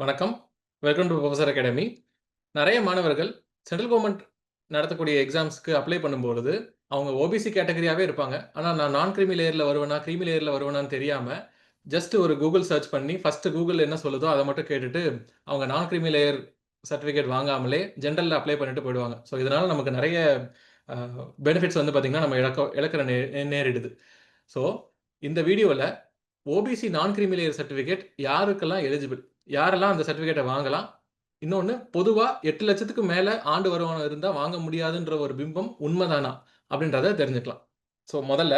வணக்கம். Welcome to professor academy. நெறைய மாணவர்கள் சென்ட்ரல் கவர்ன்மெண்ட் நடத்தக்கூடிய எக்ஸாம்ஸ்க்கு அப்ளை பண்ணும்பொழுது, அவங்க ஓபிசி கேட்டகரியாவே இருப்பாங்க. ஆனா, நான் நான் கிரீமி லேயர்ல வருவேனா, கிரீமி லேயர்ல வருவேனான்னு தெரியாம, ஜஸ்ட் ஒரு கூகுள் சர்ச் பண்ணி, ஃபர்ஸ்ட் கூகுள் என்ன சொல்லுதோ அத மட்டும் கேட்டுட்டு, அவங்க நான் கிரீமி லேயர் சர்டிஃபிகேட் வாங்காமலே ஜெனரல்ல அப்ளை பண்ணிட்டு போயிடுவாங்க. ஸோ, இதனால நமக்கு நெறைய அ பெனிஃபிட்ஸ் வந்து பார்த்தீங்கன்னா, நம்ம இழக்க நேரிடுது. ஸோ, இந்த வீடியோல OBC non creamy layer certificate யாருக்கெல்லாம் எலிஜிபிள்? யாரெல்லாம் அந்த சர்டிஃபிகேட்ட வாங்கலாம்? இன்னொன்னு பொதுவா 8,00,000க்கு மேல ஆண்டு வருமானம் இருந்தா வாங்க முடியாதுன்ற ஒரு பிம்பம் உண்மதானா? அப்படின்றத தெரிஞ்சுக்கலாம். ஸோ முதல்ல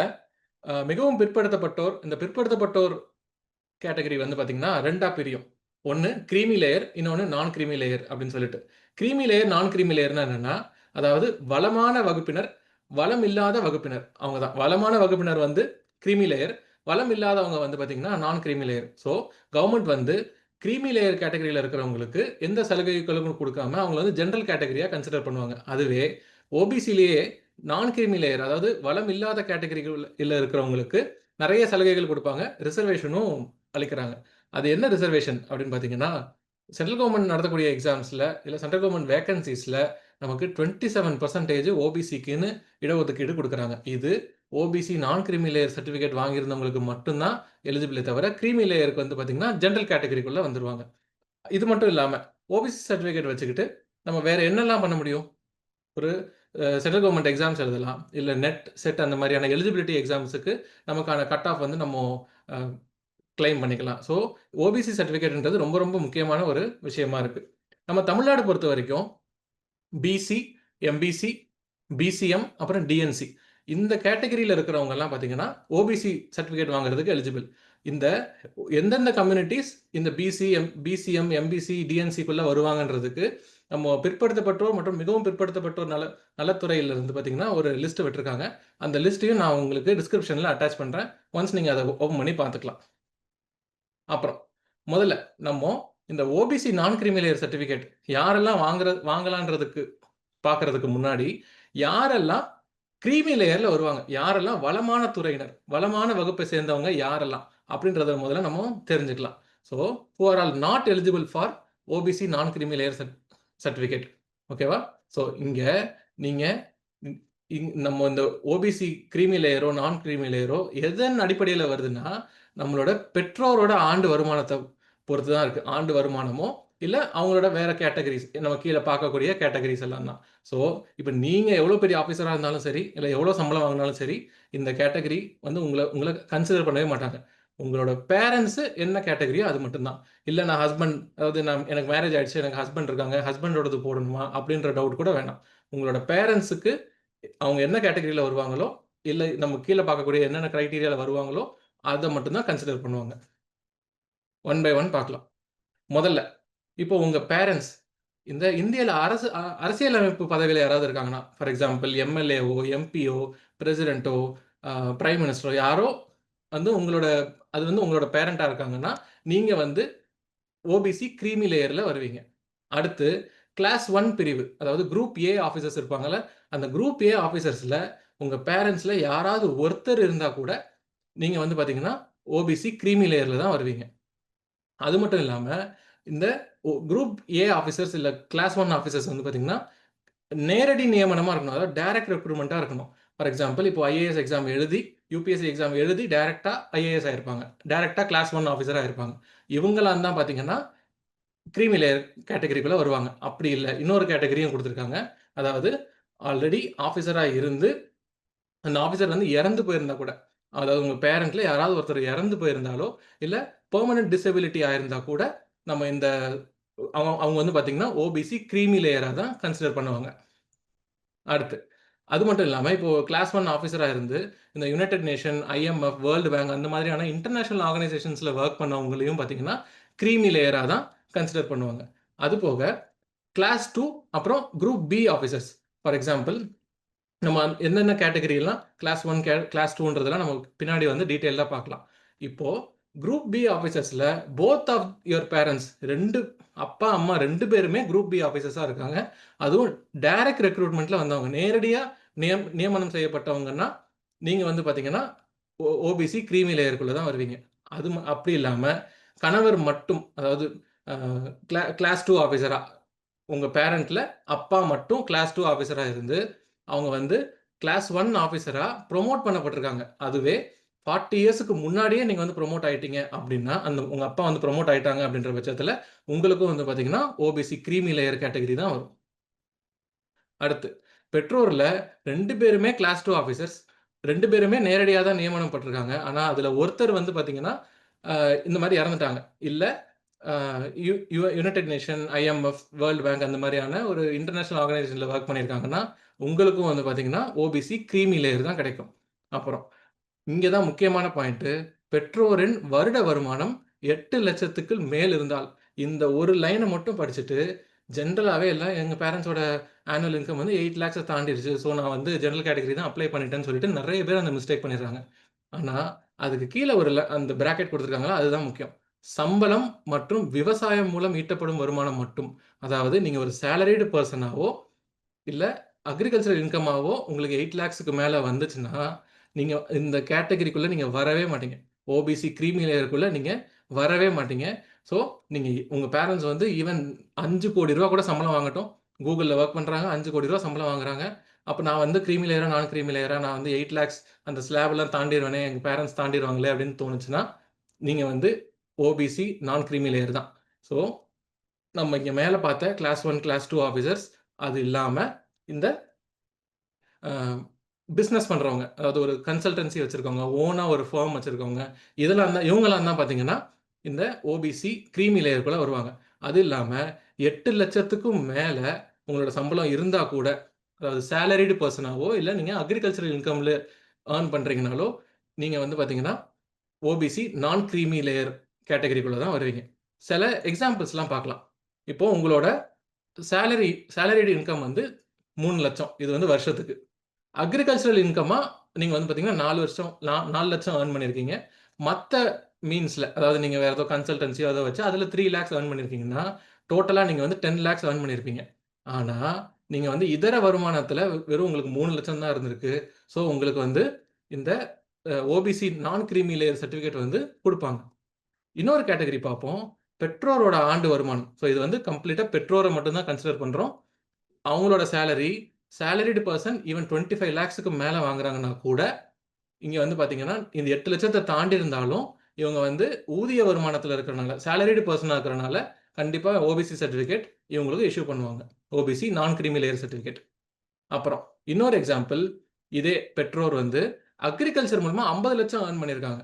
மிகவும் பிற்படுத்தப்பட்டோர், இந்த பிற்படுத்தப்பட்டோர் கேட்டகரி வந்து பார்த்தீங்கன்னா 2ஆ பிரியும். ஒண்ணு கிரீமி லேயர், இன்னொன்னு நான் கிரீமி லேயர் அப்படின்னு சொல்லிட்டு. கிரீமி லேயர், நான் கிரீமி லேயர்னா என்னன்னா, அதாவது வளமான வகுப்பினர், வளம் இல்லாத வகுப்பினர். அவங்க தான். வளமான வகுப்பினர் வந்து கிரீமி லேயர், வளம் இல்லாதவங்க வந்து பார்த்தீங்கன்னா, நான் கிரீமி லேயர். ஸோ கவர்ன்மெண்ட் வந்து கிரீமி லேயர் கேட்டகரியில இருக்கிறவங்களுக்கு எந்த சலுகைகளும் குடுக்காம, அவங்கள வந்து ஜெனரல் கேட்டகரியா கன்சிடர் பண்ணுவாங்க. அதுவே ஓபிசிலேயே நான் கிரீமி லேயர், அதாவது வளம் இல்லாத கேட்டகரிகள்ல இருக்கிறவங்களுக்கு நெறைய சலுகைகள் குடுப்பாங்க. ரிசர்வேஷனும் அளிக்கிறாங்க. அது என்ன ரிசர்வேஷன் அப்படின்னு பார்த்தீங்கன்னா, சென்ட்ரல் கவர்ன்மெண்ட் நடத்தக்கூடிய எக்ஸாம்ஸ்ல, இல்ல சென்ட்ரல் கவர்ன்மெண்ட் வேக்கன்ஸீஸ்ல நமக்கு 27% ஓபிசிக்குன்னு இடஒதுக்கீடு குடுக்குறாங்க. இது OBC non creamy layer certificate வாங்கியிருந்தவங்களுக்கு மட்டும் தான் எலிஜிபிளே தவிர, கிரீமி லேயருக்கு வந்து பார்த்தீங்கன்னா, ஜெனரல் கேட்டகரிக்குள்ள வந்துருவாங்க. இது மட்டும் இல்லாம, ஓபிசி சர்டிஃபிகேட் வச்சுக்கிட்டு, நம்ம வேற என்னலாம் பண்ண முடியும்? ஒரு சென்ட்ரல் கவர்ன்மெண்ட் எக்ஸாம்ஸ் எழுதலாம். இல்ல நெட், செட் அந்த மாரியான எலிஜிபிலிட்டி எக்ஸாம்ஸுக்கு நமக்கான கட் ஆஃப் வந்து நம்ம அ கிளைம் பண்ணிக்கலாம். ஸோ, ஓபிசி சர்டிஃபிகேட்ன்றது ரொம்ப ரொம்ப முக்கியமான ஒரு விஷயமா இருக்கு. நம்ம தமிழ்நாடு பொறுத்தவரைக்கும் பிசி, எம்பிசி, பிசிஎம் அப்புறம் டிஎன்சி. இந்த கேட்டகரியில இருக்கிறவங்கலாம் பார்த்தீங்கன்னா, ஓபிசி சர்டிஃபிகேட் வாங்குறதுக்கு எலிஜிபிள். இந்த எந்தெந்த கம்யூனிட்டீஸ் இந்த பிசிஎம், எம்பிசி, டிஎன்சிக்குள்ள வருவாங்கன்றதுக்கு நம்ம பிற்படுத்தப்பட்டோர் மற்றும் மிகவும் பிற்படுத்தப்பட்டோர் நலத்துறையிலிருந்து பார்த்தீங்கன்னா, ஒரு லிஸ்ட் விட்டுருக்காங்க. அந்த லிஸ்ட்டையும் நான் உங்களுக்கு டிஸ்கிரிப்ஷன்ல அட்டாச் பண்றேன். ஒன்ஸ் நீங்க அத ஓப்பன் பண்ணி பார்த்துக்கலாம். அப்புறம் முதல்ல நம்மோ இந்த OBC non creamy layer certificate யாரெல்லாம் வாங்கலான்றதுக்கு பார்க்கறதுக்கு முன்னாடி, யாரெல்லாம் கிரீமி லேயர்ல வருவாங்க? யாரெல்லாம் வளமான துறையினர், வளமான வகுப்பை சேர்ந்தவங்க யாரெல்லாம்? அப்படின்றத முதல்ல நம்ம தெரிஞ்சுக்கலாம். So, who are all not eligible for OBC non creamy layer certificate. ஓகேவா? ஸோ, இங்க நீங்க ம் நம்ம இந்த ஓபிசி கிரீமி லேயரோ, நான் கிரீமி லேயரோ எதன் அடிப்படையில வருதுன்னா, நம்மளோட பெற்றோரோட ஆண்டு வருமானத்த பொறுத்து தான் இருக்கு. ஆண்டு வருமானமோ, இல்ல அவங்களோட வேற கேட்டகரிஸ் நம்ம கீழ பார்க்கக்கூடிய கேட்டகரிஸ் எல்லாம் தான். ஸோ, இப்ப நீங்க எவ்வளோ பெரிய ஆஃபீஸரா இருந்தாலும் சரி, இல்ல எவ்வளோ சம்பளம் வாங்குனாலும் சரி, இந்த கேட்டகரி வந்து உங்கள உங்கள கன்சிடர் பண்ணவே மாட்டாங்க. உங்களோட பேரன்ட்ஸ் என்ன கேட்டகரியோ அது மட்டும் தான். இல்ல நான் ஹஸ்பண்ட், அதாவது எனக்கு மேரேஜ் ஆயிடுச்சு, எனக்கு ஹஸ்பண்ட் இருக்காங்க, ஹஸ்பண்டோடது போடணுமா? அப்படின்ற டவுட் கூட வேணாம். உங்களோட பேரன்ட்ஸ்க்கு அவங்க என்ன கேட்டகரியில வருவாங்களோ, இல்ல நம்ம கீழ பார்க்கக்கூடிய என்னென்ன கிரைட்டீரியால வருவாங்களோ, அத மட்டும் தான் கன்சிடர் பண்ணுவாங்க. ஒன் பை ஒன் பார்க்கலாம். முதல்ல, இப்போ உங்க பேரன்ட்ஸ் இந்த இந்தியால அரசியலமைப்பு பதவியில யாராவது இருக்காங்கன்னா, ஃபார் எக்ஸாம்பிள் எம்எல்ஏவோ, எம்பியோ, பிரசிடென்ட்டோ, பிரைம் மினிஸ்டரோ யாரோ வந்து அது வந்து உங்களோட பேரன்ட்டா இருக்காங்கன்னா, நீங்க வந்து ஓபிசி கிரீமி லேயர்ல வருவீங்க. அடுத்து கிளாஸ் 1 பிரிவு. அதாவது குரூப் ஏ ஆஃபீசர்ஸ் இருப்பாங்கல்ல, அந்த குரூப் ஏ ஆஃபீசர்ஸ்ல உங்க பேரன்ட்ஸ்ல யாராவது ஒருத்தர் இருந்தா கூட, நீங்க வந்து பார்த்தீங்கன்னா, ஓபிசி கிரீமி லேயர்ல தான் வருவீங்க. அது மட்டும் இல்லாம, இந்த குரூப் ஏ ஆஃபீசர்ஸ் இல்ல கிளாஸ் 1 ஆஃபீசர்ஸ் வந்து பார்த்தீங்கன்னா, நேரடி நியமனமா இருக்கணும். அதாவது டைரக்ட் ரெக்ரூட்மென்ட்டா இருக்கணும். ஃபார் எக்ஸாம்பிள் இப்போ ஐஏஎஸ் எக்ஸாம் எழுதி, யுபிஎஸ்சி எக்ஸாம் எழுதி டைரக்ட்டா ஐஏஎஸ் ஆயிருப்பாங்க. டைரக்ட்டா கிளாஸ் 1 ஆஃபீசரா ஆயிருப்பாங்க. இவங்கலாம் தான் பார்த்தீங்கன்னா, கிரீமி லேயர் கேட்டகரிக்குள்ள வருவாங்க. அப்படி இல்ல, இன்னொரு கேட்டகரியும் குடுத்துருக்காங்க. அதாவது ஆல்ரெடி ஆஃபீசரா இருந்து, அந்த ஆஃபீசர் வந்து இறந்து போயிருந்தா கூட, அதாவது உங்க பேரன்ட்ல யாராவது ஒருத்தர் இறந்து போயிருந்தாலோ, இல்ல பெர்மனன்ட் டிசபிலிட்டி ஆயிருந்தா கூட, நம்ம இந்த அவங்க வந்து பார்த்தீங்கன்னா, ஓபிசி கிரீமி லேயரா தான் கன்சிடர் பண்ணுவாங்க. அடுத்து, அது மட்டும் இல்லாம, இப்போ கிளாஸ் 1 ஆஃபீசரா இருந்து, இந்த United nation, IMF, world bank அந்த மாதிரியான இன்டர்நேஷனல் ஆர்கனைசேஷன்ஸ்ல வொர்க் பண்ணவங்களையும் பார்த்தீங்கன்னா, கிரீமி லேயரா தான் கன்சிடர் பண்ணுவாங்க. அதுபோக கிளாஸ் 2 அப்புறம் group B officers. For example நம்ம என்னென்ன கேட்டகரிலாம் கிளாஸ் 1 கிளாஸ் 2ன்றதெல்லாம் நம்ம பின்னாடி வந்து டீட்டெயில்டா பார்க்கலாம். இப்போ குரூப் பி ஆஃபீசர்ஸ்ல போத் ஆஃப் யுவர் பேரன்ட்ஸ் 2 அப்பா, அம்மா 2 பேருமே குரூப் பி ஆஃபீசர்ஸா இருக்காங்க. அதுவும் டைரக்ட் ரெக்ரூட்மென்ட்ல வந்தவங்க. நேரடியா நியமனம் செய்யப்பட்டவங்கன்னா, நீங்க வந்து பார்த்தீங்கன்னா, ஓபிசி கிரீமி லேயர்க்குள்ள தான் வருவீங்க. அப்படி இல்லாம கணவர் மட்டும், அதாவது கிளாஸ் 2 ஆஃபீஸரா உங்க பேரண்ட்ல அப்பா மட்டும் கிளாஸ் 2 ஆஃபீஸரா இருந்து அவங்க வந்து கிளாஸ் 1 ஆஃபீஸரா ப்ரொமோட் பண்ணப்பட்டிருக்காங்க. அதுவே 40 இயர்ஸ்க்கு முன்னாடியே நீங்க வந்து ப்ரொமோட் ஆயிட்டீங்க அப்படின்னா, உங்க அப்பா வந்து ப்ரொமோட் ஆயிட்டாங்க அப்படின்ற பட்சத்துல, உங்களுக்கும் வந்து பார்த்தீங்கன்னா, ஓபிசி கிரீமி லேயர் கேட்டகரி தான் வரும். அடுத்து, பெற்றோர்ல 2 பேருமே கிளாஸ் 2 ஆஃபீசர்ஸ். 2 பேருமே நேரடியா தான் நியமனம் பட்டிருக்காங்க. ஆனா, அதுல ஒருத்தர் வந்து பார்த்தீங்கன்னா, இந்த மாரி இறந்துட்டாங்க. இல்ல அ united nation, IMF, world bank அந்த மாரியான ஒரு இன்டர்நேஷனல் ஆர்கனைசேஷன்ல வொர்க் பண்ணியிருக்காங்கன்னா, உங்களுக்கும் வந்து பார்த்தீங்கன்னா, ஓபிசி கிரீமி லேயர் தான் கிடைக்கும். அப்புறம் இங்க தான் முக்கியமான பாயிண்ட்டு. பெற்றோரின் வருட வருமானம் 8,00,000க்கு மேல் இருந்தால், இந்த ஒரு லைன மட்டும் படிச்சுட்டு, ஜென்ரலாவே எல்லாம் எங்க பேரண்ட்ஸோட ஆனுவல் இன்கம் வந்து 8,00,000 தாண்டிருச்சு. ஸோ நான் வந்து ஜெனரல் கேட்டகரி தான் அப்ளை பண்ணிட்டேன்னு சொல்லிட்டு நெறைய பேர் அந்த மிஸ்டேக் பண்ணிடுறாங்க. ஆனா, அதுக்கு கீழ ஒரு அந்த பிராக்கெட் குடுத்துருக்காங்கல்ல, அதுதான் முக்கியம். சம்பளம் மற்றும் விவசாயம் மூலம் ஈட்டப்படும் வருமானம் மட்டும். அதாவது நீங்க ஒரு சேலரிடு பெர்சனாவோ, இல்ல அக்ரிகல்ச்சரல் இன்கமாவோ உங்களுக்கு 8 லேக்ஸ்க்கு மேல வந்துச்சுன்னா, நீங்க இந்த கேட்டகரிக்குள்ள நீங்க வரவே மாட்டீங்க. ஓபிசி கிரீமி லேயர்க்குள்ள நீங்க வரவே மாட்டீங்க. ஸோ, நீங்க உங்க பேரண்ட்ஸ் வந்து ஈவன் ரூ. 5,00,00,000 கூட சம்பளம் வாங்கட்டும். Googleல வொர்க் பண்றாங்க. ரூ. 5,00,00,000 சம்பளம் வாங்குறாங்க. அப்ப நான் வந்து கிரீமி லேயரா, நான் கிரீமி லேயரா, நான் வந்து 8 லேக்ஸ் அந்த ஸ்லாப்லாம் தாண்டிருவேனே, எங்க பேரண்ட்ஸ் தாண்டிருவாங்களே அப்படின்னு தோணுச்சுன்னா, நீங்க வந்து ஓபிசி நான் கிரீமி லேயர் தான். ஸோ, நம்ம இங்க மேல பார்த்த கிளாஸ் 1, கிளாஸ் 2 ஆஃபீசர்ஸ் அது இல்லாம இந்த அ பிசினஸ் பண்றவங்க. அதாவது ஒரு கன்சல்டன்சி வச்சிருக்கவங்க, ஓனா ஒரு ஃபர்ம் வச்சிருக்கவங்க, இவங்கலாம் தான் பார்த்தீங்கன்னா, இந்த ஓபிசி கிரீமி லேயர்க்குள்ள வருவாங்க. அது இல்லாம 8,00,000க்கும் மேல உங்களோட சம்பளம் இருந்தா கூட, அதாவது சேலரிடு பெர்சனாவோ, இல்ல நீங்க அக்ரிகல்ச்சரல் இன்கம்ல ஏர்ன் பண்றீங்கனாலோ, நீங்க வந்து பார்த்தீங்கன்னா, ஓபிசி நான் கிரீமி லேயர் கேட்டகரிக்குள்ள தான் வருவீங்க. சில எக்ஸாம்பிள்ஸ்லாம் பார்க்கலாம். இப்போ உங்களோட சேலரிடு இன்கம் வந்து 3,00,000 இது வந்து வருஷத்துக்கு. அக்ரிகல்ச்சரல் இன்கமா நீங்க வந்து பார்த்தீங்கன்னா 4 வருஷம் 4,00,000 ஏர்ன் பண்ணியிருக்கீங்க. மத்த மீன்ஸ்ல அதாவது நீங்க வேற ஏதோ கன்சல்டன்சியோ ஏதோ வச்சு அதுல 3 லேக்ஸ் ஏர்ன் பண்ணியிருக்கீங்கன்னா, டோட்டலா நீங்க வந்து 10 லேக்ஸ் ஏர்ன் பண்ணியிருப்பீங்க. ஆனா, நீங்க வந்து இதர வருமானத்துல வெறும் உங்களுக்கு 3,00,000 தான் இருந்திருக்கு. ஸோ, உங்களுக்கு வந்து இந்த OBC non creamy layer certificate வந்து குடுப்பாங்க. இன்னொரு கேட்டகரி பார்ப்போம். பெற்றோரோட ஆண்டு வருமானம். ஸோ, இது வந்து கம்ப்ளீட்டா பெற்றோர மட்டும் தான் கன்சிடர் பண்றோம். அவங்களோட சேலரிடு பெர்சன் ஈவன் 25 லேக்ஸ்க்கு மேல வாங்குறாங்கன்னா கூட, இங்க வந்து பார்த்தீங்கன்னா, இந்த 8,00,000 தாண்டி இருந்தாலும், இவங்க வந்து ஊதிய வருமானத்தில இருக்கிறனால, சேலரிடு பெர்சனா இருக்கிறனால, கண்டிப்பா ஓபிசி சர்டிபிகேட் இவங்களுக்கு இஷ்யூ பண்ணுவாங்க. OBC non creamy layer certificate. அப்புறம் இன்னொரு எக்ஸாம்பிள், இதே பெற்றோர் வந்து அக்ரிகல்ச்சர் மூலமா 50,00,000 ஏர்ன் பண்ணியிருக்காங்க.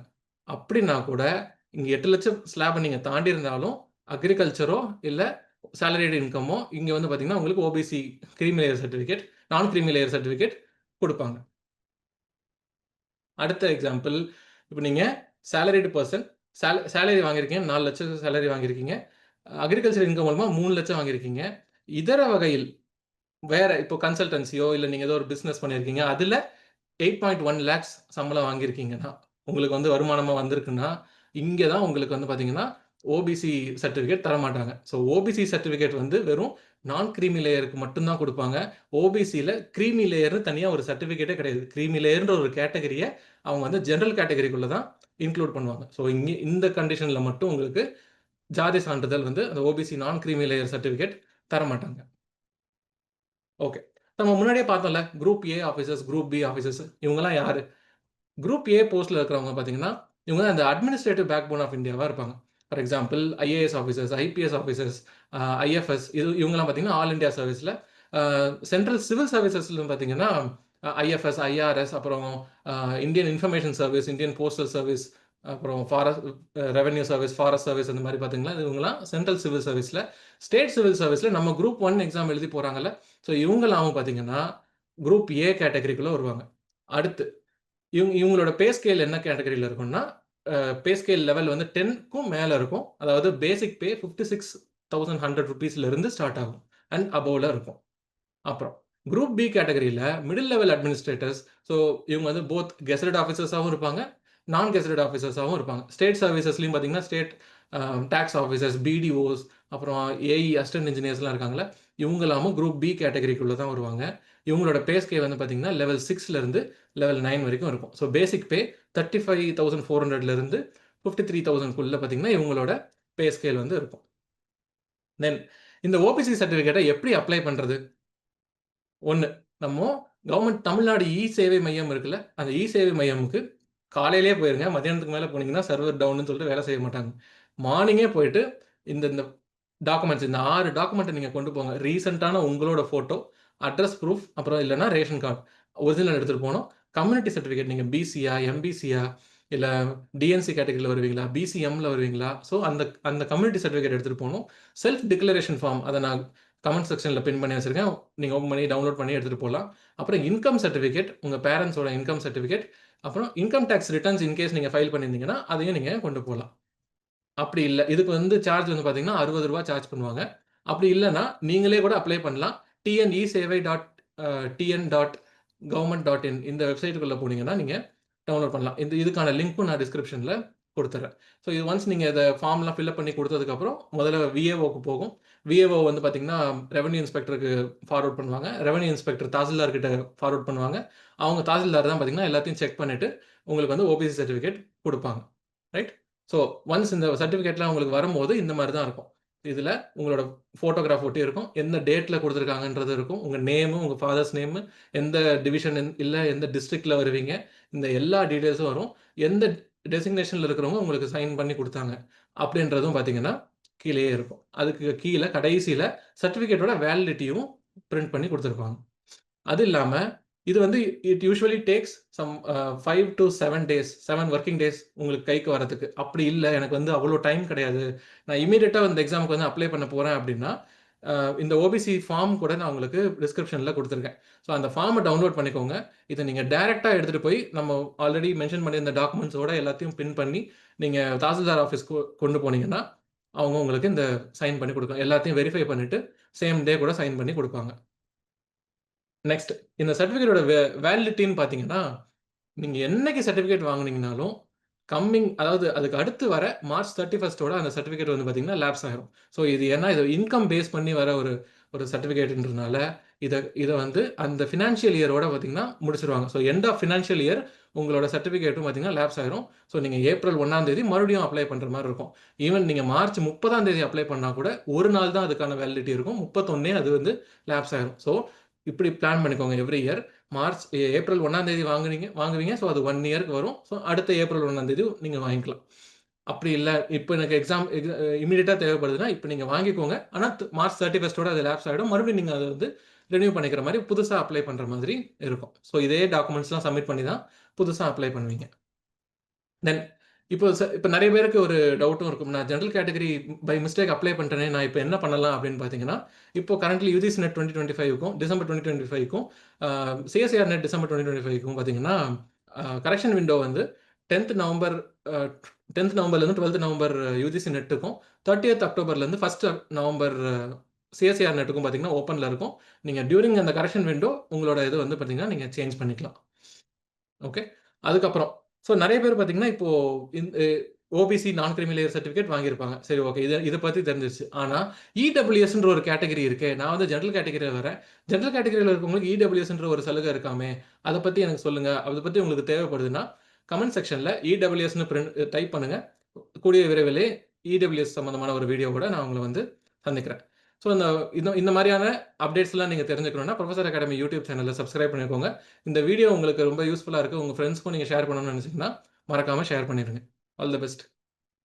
அப்படின்னா கூட, இங்க 8,00,000 ஸ்லாப்ப நீங்க தாண்டி இருந்தாலும், அக்ரிகல்ச்சரோ இல்ல சேலரிடு இன்கமோ இங்க வந்து பார்த்தீங்கன்னா, உங்களுக்கு ஓபிசி கிரீமி லேயர் சர்டிபிகேட், நான் கிரீமி லேயர் சர்டிபிகேட் குடுப்பாங்க. அடுத்த எக்ஸாம்பிள், இப்ப நீங்க சேலரிடு பெர்சன் சேலரி வாங்கியிருக்கீங்க. 4,00,000 சேலரி வாங்கியிருக்கீங்க. அக்ரிகல்ச்சர் இன்கம் மூலமா 3,00,000 வாங்கியிருக்கீங்க. இதர வகையில் வேற இப்போ கன்சல்டன்சியோ இல்ல நீங்க ஏதோ ஒரு பிசினஸ் பண்ணியிருக்கீங்க. அதுல 8.1 லேக்ஸ் சம்பளம் வாங்கியிருக்கீங்கன்னா, உங்களுக்கு வந்து வருமானமா வந்திருக்குன்னா, இங்க தான் உங்களுக்கு வந்து பார்த்தீங்கன்னா, ஓபிசி சர்டிஃபிகேட் தரமாட்டாங்க. ஸோ ஓபிசி சர்டிஃபிகேட் வந்து வெறும் நான் கிரீமி லேயருக்கு மட்டும் தான் குடுப்பாங்க. ஓபிசில கிரீமி லேயர்ன்னு தனியா ஒரு சர்டிஃபிகேட்டே கிடையாது. கிரீமி லேயர்ன்ற ஒரு கேட்டகரிய அவங்க வந்து ஜெனரல் கேட்டகரிக்குள்ள தான் இன்க்ளூட் பண்ணுவாங்க. ஸோ இந்த கண்டிஷன்ல மட்டும் உங்களுக்கு ஜாதி சான்றிதழ் வந்து அந்த OBC non creamy layer certificate தரமாட்டாங்க. ஓகே. நம்ம முன்னாடியே பார்த்தோம்ல, group A officers, group B officers இவங்கலாம் யாரு? குரூப் ஏ போஸ்ட்ல இருக்கிறவங்க பார்த்தீங்கன்னா, இவங்க தான் இந்த அட்மினிஸ்ட்ரேட்டிவ் பேக்போன் ஆஃப் இந்தியாவா இருப்பாங்க. For example IAS officers, IPS officers, IFS இவங்கலாம் பார்த்தீங்கன்னா, ஆல் இந்தியா சர்வீஸ்ல சென்ட்ரல் சிவில் சர்வீசஸ்ல பார்த்தீங்கன்னா, ஐஎஃப்எஸ், ஐஆர்எஸ் அப்புறம் Indian information service, Indian postal service, அப்புறம் ரெவென்யூ சர்வீஸ், ஃபாரஸ்ட் சர்வீஸ் அந்த மாரி பார்த்தீங்கன்னா, இவங்கலாம் சென்ட்ரல் சிவில் சர்வீஸ்ல. ஸ்டேட் சிவில் சர்வீஸ்ல நம்ம குரூப் 1 எக்ஸாம் எழுதி போறாங்கல்ல, ஸோ இவங்கலாம் பார்த்தீங்கன்னா, குரூப் ஏ கேட்டகரிக்குள்ள வருவாங்க. அடுத்து இவங்களோட பே ஸ்கேல் என்ன கேட்டகரியில இருக்கும்னா, பே ஸ்கேல் லெவல் வந்து 10க்கும் மேல இருக்கும். அதாவது பேசிக் பே ₹56,100 இருந்து ஸ்டார்ட் ஆகும். அண்ட் அபோவ்ல இருக்கும். அப்புறம் குரூப் பி கேட்டகரியில மிடில் லெவல் அட்மினிஸ்ட்ரேட்டர்ஸ். ஸோ இவங்க வந்து போத் கெசட்டட் ஆஃபீசர்ஸாவும் இருப்பாங்க. நான் கெசட்டட் ஆஃபீசர்ஸாவும் இருப்பாங்க. ஸ்டேட் சர்வீசஸ்லயும் பார்த்தீங்கன்னா, ஸ்டேட் டாக்ஸ் ஆஃபீசர்ஸ், பிடிஓஸ், அப்புறம் ஏஇ அசிஸ்டன்ட் இன்ஜினியர்ஸ்லாம் இருக்காங்கல்ல. இவங்கலாமும் குரூப் பி கேட்டகரிக்குள்ள தான் வருவாங்க. இவங்களோட பே ஸ்கேல் வந்து பார்த்தீங்கன்னா, லெவல் 6ல இருந்து லெவல் 9 வரைக்கும் இருக்கும். ஸோ பேசிக் பே 35,400ல இருந்து 53,000க்குள்ள பார்த்தீங்கன்னா, இவங்களோட பே ஸ்கேல் வந்து இருக்கும். தென் இந்த ஓபிசி சர்டிஃபிகேட்டை எப்படி அப்ளை பண்ணுறது? ஒன்று, நம்ம கவர்மெண்ட் தமிழ்நாடு சேவை மையம் இருக்குல்ல, அந்த சேவை மையமுக்கு காலையிலேயே போயிருங்க. மத்தியானத்துக்கு மேலே போனீங்கன்னா சர்வர் டவுன்னு சொல்லிட்டு வேலை செய்ய மாட்டாங்க. மார்னிங்கே போயிட்டு இந்த இந்த டாக்குமெண்ட்ஸ், இந்த 6 டாக்குமெண்ட்டை நீங்கள் கொண்டு போங்க. ரீசெண்டான உங்களோட ஃபோட்டோ, அட்ரஸ் ப்ரூஃப், அப்புறம் இல்லைன்னா ரேஷன் கார்டு ஒரிஜினல் எடுத்துகிட்டு போகணும். கம்யூனிட்டி சர்டிஃபிகேட், நீங்கள் பிசியா, எம்பிசியா, இல்லை டிஎன்சி கேட்டகரியில் வருவீங்களா, பிசிஎம்மில் வருவீங்களா, ஸோ அந்த அந்த கம்யூனிட்டி சர்டிஃபிகேட் எடுத்துகிட்டு போகணும். செல்ஃப் டிக்ளரேஷன் ஃபார்ம், அதை நான் கமெண்ட் செக்ஷனில் பின் பண்ணி வச்சுருக்கேன். நீங்கள் ஓப்பன் பண்ணி டவுன்லோட் பண்ணி எடுத்துகிட்டு போகலாம். அப்புறம் இன்கம் சர்டிஃபிகேட், உங்கள் பேரண்ட்ஸோட இன்கம் சர்டிஃபிகேட், அப்புறம் இன்கம் டேக்ஸ் ரிட்டர்ன்ஸ் இன்கேஸ் நீங்கள் ஃபைல் பண்ணியிருந்தீங்கன்னா அதையும் நீங்கள் கொண்டு போகலாம். அப்படி இல்லை, இதுக்கு வந்து சார்ஜ் வந்து பார்த்தீங்கன்னா ரூ. 60 சார்ஜ் பண்ணுவாங்க. அப்படி இல்லைன்னா நீங்களே கூட அப்ளை பண்ணலாம். tnEsevai.tn.government.in இந்த வெப்சைட்டுக்குள்ளே போனீங்கன்னா நீங்கள் டவுன்லோட் பண்ணலாம். இதுக்கான லிங்க்கும் நான் டிஸ்கிரிப்ஷனில் கொடுத்துட்றேன். ஸோ இது ஒன்ஸ் நீங்கள் இதை ஃபார்ம்லாம் ஃபில்அப் பண்ணி கொடுத்ததுக்கப்புறம் முதல்ல விஏஓக்கு போகும். விஏஓ வந்து பார்த்தீங்கன்னா ரெவன்யூ இன்ஸ்பெக்டருக்கு ஃபார்வர்ட் பண்ணுவாங்க. ரெவன்யூ இன்ஸ்பெக்டர் தாசில்தார்கிட்ட ஃபார்வர்ட் பண்ணுவாங்க. அவங்க தாசில்தார் தான் பார்த்தீங்கன்னா எல்லாத்தையும் செக் பண்ணிவிட்டு உங்களுக்கு வந்து ஓபிசி சர்டிஃபிகேட் கொடுப்பாங்க. ரைட்? ஸோ ஒன்ஸ் இந்த சர்டிஃபிகேட்லாம் உங்களுக்கு வரும்போது இந்த மாதிரி தான் இருக்கும். இதில் உங்களோட ஃபோட்டோகிராஃப் ஒட்டி இருக்கும், எந்த டேட்டில் கொடுத்துருக்காங்கன்றது இருக்கும், உங்கள் நேமு, உங்கள் ஃபாதர்ஸ் நேமு, எந்த டிவிஷன் இல்லை எந்த டிஸ்ட்ரிக்டில் வருவீங்க, இந்த எல்லா டீட்டெயில்ஸும் வரும். எந்த டெசிக்னேஷனில் இருக்கிறவங்க உங்களுக்கு சைன் பண்ணி கொடுத்தாங்க அப்படின்றதும் பார்த்தீங்கன்னா கீழேயே இருக்கும். அதுக்கு கீழே கடைசியில் சர்டிஃபிகேட்டோட வேலிடிட்டியும் பிரிண்ட் பண்ணி கொடுத்துருப்பாங்க. அது இல்லாமல் இது வந்து it usually takes some 5 to 7 days, 7 working days உங்களுக்கு கைக்கு வரதுக்கு. அப்படி இல்லை, எனக்கு வந்து அவ்வளோ டைம் கிடையாது, நான் இமீடியட்டாக இந்த எக்ஸாமுக்கு வந்து அப்ளை பண்ண போகிறேன் அப்படின்னா இந்த ஓபிசி ஃபார்ம் கூட நான் உங்களுக்கு டிஸ்கிரிப்ஷனில் கொடுத்துருக்கேன். ஸோ அந்த ஃபார்மை டவுன்லோட் பண்ணிக்கோங்க. இதை நீங்கள் டேரெக்டாக எடுத்துகிட்டு போய் நம்ம ஆல்ரெடி மென்ஷன் பண்ணி இந்த டாக்குமெண்ட்ஸோட எல்லாத்தையும் பின் பண்ணி நீங்கள் தாசில்தார் ஆஃபீஸ்க்கு கொண்டு போனீங்கன்னா அவங்க உங்களுக்கு இந்த சைன் பண்ணி கொடுப்பாங்க. எல்லாத்தையும் வெரிஃபை பண்ணிவிட்டு சேம் டே கூட சைன் பண்ணி கொடுப்பாங்க. நெக்ஸ்ட், இந்த சர்டிஃபிகேட்டோட வேலிடிட்டின்னு பார்த்தீங்கன்னா, நீங்கள் என்னைக்கு சர்டிஃபிகேட் வாங்குனீங்கனாலும் அதாவது அதுக்கு அடுத்து வர March 31 அந்த சர்டிஃபிகேட் வந்து பார்த்தீங்கன்னா லேப்ஸ் ஆயிரும். ஸோ இது ஏன்னா இது இன்கம் பேஸ் பண்ணி வர ஒரு சர்டிஃபிகேட்ன்றதுனால இதை வந்து அந்த ஃபினான்ஷியல் இயரோட பார்த்தீங்கன்னா முடிச்சிருவாங்க. So end of financial year உங்களோட சர்டிஃபிகேட்டும் பார்த்தீங்கன்னா லேப்ஸ் ஆயிரும். ஸோ நீங்கள் April 1 மறுபடியும் அப்ளை பண்ணுற மாதிரி இருக்கும். ஈவன் நீங்கள் March 30 அப்ளை பண்ணால் கூட ஒரு நாள் தான் அதுக்கான வேலிடிட்டி இருக்கும். 31 அது வந்து லேப்ஸ் ஆயிரும். ஸோ இப்படி பிளான் பண்ணிக்கோங்க. எவ்ரி இயர் April 1 வாங்குவீங்க. ஸோ அது 1 இயருக்கு வரும். ஸோ அடுத்த April 1 நீங்கள் வாங்கிக்கலாம். அப்படி இல்லை, இப்போ எனக்கு எக்ஸாம் இமீடியட்டாக தேவைப்படுதுன்னா இப்போ நீங்கள் வாங்கிக்கோங்க. ஆனால் March 31 அது லேப்ஸ் ஆகிடும். மறுபடியும் நீங்கள் அதை வந்து ரெனியூ பண்ணிக்கிற மாதிரி புதுசாக அப்ளை பண்ணுற மாதிரி இருக்கும். ஸோ இதே டாக்குமெண்ட்ஸ்லாம் சப்மிட் பண்ணி தான் புதுசாக அப்ளை பண்ணுவீங்க. தென் இப்போ நிறைய பேருக்கு ஒரு டவுட்டும் இருக்கும். நான் general category by mistake apply பண்ணிட்டேனே, நான் இப்போ என்ன பண்ணலாம் அப்படின்னு பார்த்தீங்கன்னா, இப்போ கரண்ட்லி யூஜிசி நெட் 2025க்கும் டிசம்பர் 2025க்கும் சிஎஸ்ஐஆர் நெட் டிசம்பர் 2025க்கும் பார்த்தீங்கன்னா கரெக்ஷன் விண்டோ வந்து 10th நவம்பர்லேருந்து 12th நவம்பர் யூஜிசி நெட்டுக்கும் 30th அக்டோபர்லேருந்து 1st நவம்பர் சிஎஸ்ஐஆர் நெட்டுக்கும் பார்த்தீங்கன்னா ஓப்பனில் இருக்கும். நீங்கள் டியூரிங் அந்த கரெக்ஷன் விண்டோ உங்களோட இது வந்து பார்த்தீங்கன்னா நீங்கள் சேஞ்ச் பண்ணிக்கலாம். ஓகே, அதுக்கப்புறம் ஸோ நிறைய பேர் பார்த்தீங்கன்னா இப்போ ஓபிசி நான் கிரிமி லேயர் சர்டிஃபிகேட் வாங்கியிருப்பாங்க. சரி, ஓகே, இதை பற்றி தெரிஞ்சிருச்சு. ஆனால் இடபிள்யூஎஸ்ன்ற ஒரு கேட்டகரி இருக்கு, நான் வந்து ஜென்ரல் கேட்டகரியில் வரேன். ஜென்ரல் கேட்டகரியில் இருக்கவங்களுக்கு இடபிள்யூஎஸ்ன்ற ஒரு சலுகை இருக்காமே, அதை பற்றி எனக்கு சொல்லுங்கள். அதை பற்றி உங்களுக்கு தேவைப்படுதுன்னா கமெண்ட் செக்ஷனில் இடபிள்யூஎஸ்னு டைப் பண்ணுங்க. கூடிய விரைவிலே இடபிள்யூஎஸ் சம்மந்தமான ஒரு வீடியோ கூட நான் உங்களை வந்து சந்திக்கிறேன். ஸோ இந்த மாதிரியான அப்டேட்ஸ்லாம் நீங்கள் தெரிஞ்சுக்கணுன்னா ப்ரொஃபசர் அகாடமி யூடியூப் சேனலில் சப்ஸ்கிரைப் பண்ணிக்கோங்க. இந்த வீடியோ உங்களுக்கு ரொம்ப யூஸ்ஃபுல்லாக இருக்குது, உங்கள் ஃப்ரெண்ட்ஸ்க்கும் நீங்கள் ஷேர் பண்ணணும்னு நினச்சிங்கன்னா மறக்காமல் ஷேர் பண்ணிடுங்க. All the best.